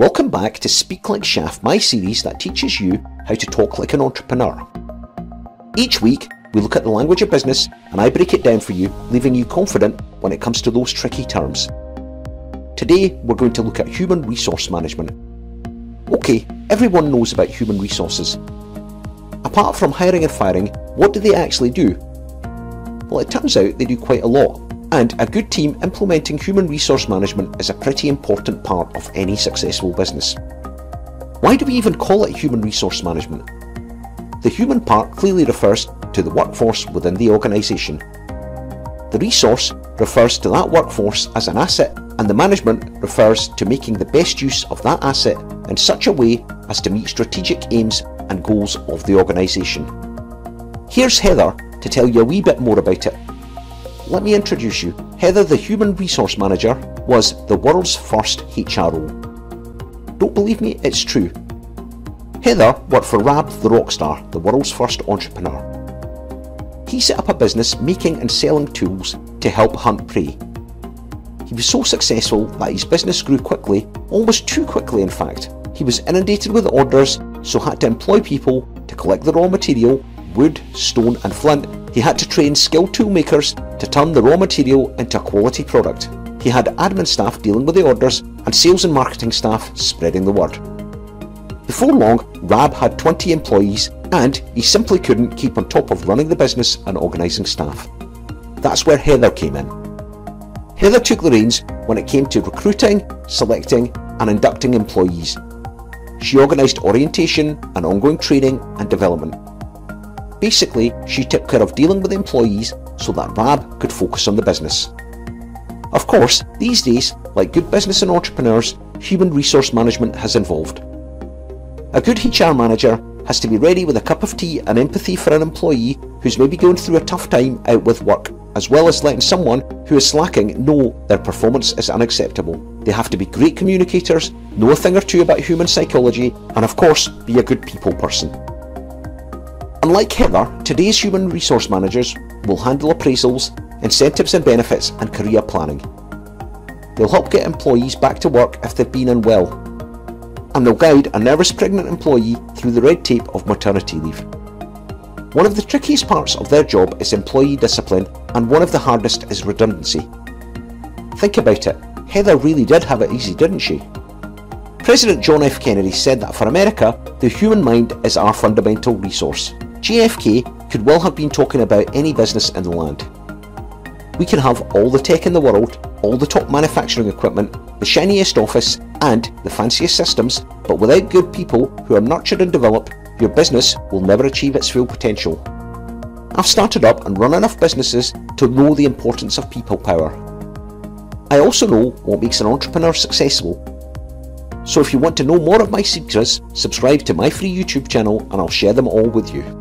Welcome back to Speak Like Shaf, my series that teaches you how to talk like an entrepreneur. Each week, we look at the language of business and I break it down for you, leaving you confident when it comes to those tricky terms. Today, we're going to look at human resource management. Okay, everyone knows about human resources. Apart from hiring and firing, what do they actually do? Well, it turns out they do quite a lot, and a good team implementing human resource management is a pretty important part of any successful business. Why do we even call it human resource management? The human part clearly refers to the workforce within the organisation. The resource refers to that workforce as an asset, and the management refers to making the best use of that asset in such a way as to meet strategic aims and goals of the organisation. Here's Heather to tell you a wee bit more about it. Let me introduce you. Heather, the Human Resource Manager, was the world's first HRO. Don't believe me? It's true. Heather worked for Rab the Rockstar, the world's first entrepreneur. He set up a business making and selling tools to help hunt prey. He was so successful that his business grew quickly, almost too quickly in fact. He was inundated with orders, so had to employ people to collect the raw material, wood, stone and flint. He had to train skilled tool makers to turn the raw material into a quality product. He had admin staff dealing with the orders and sales and marketing staff spreading the word. Before long, Rab had 20 employees and he simply couldn't keep on top of running the business and organising staff. That's where Heather came in. Heather took the reins when it came to recruiting, selecting and inducting employees. She organised orientation and ongoing training and development. Basically, she took care of dealing with employees so that Rab could focus on the business. Of course, these days, like good business and entrepreneurs, human resource management has evolved. A good HR manager has to be ready with a cup of tea and empathy for an employee who's maybe going through a tough time out with work, as well as letting someone who is slacking know their performance is unacceptable. They have to be great communicators, know a thing or two about human psychology, and of course, be a good people person. Unlike Heather, today's human resource managers will handle appraisals, incentives and benefits and career planning. They'll help get employees back to work if they've been unwell. And they'll guide a nervous pregnant employee through the red tape of maternity leave. One of the trickiest parts of their job is employee discipline, and one of the hardest is redundancy. Think about it, Heather really did have it easy, didn't she? President John F. Kennedy said that for America, the human mind is our fundamental resource. JFK could well have been talking about any business in the land. We can have all the tech in the world, all the top manufacturing equipment, the shiniest office and the fanciest systems, but without good people who are nurtured and developed, your business will never achieve its full potential. I've started up and run enough businesses to know the importance of people power. I also know what makes an entrepreneur successful. So if you want to know more of my secrets, subscribe to my free YouTube channel and I'll share them all with you.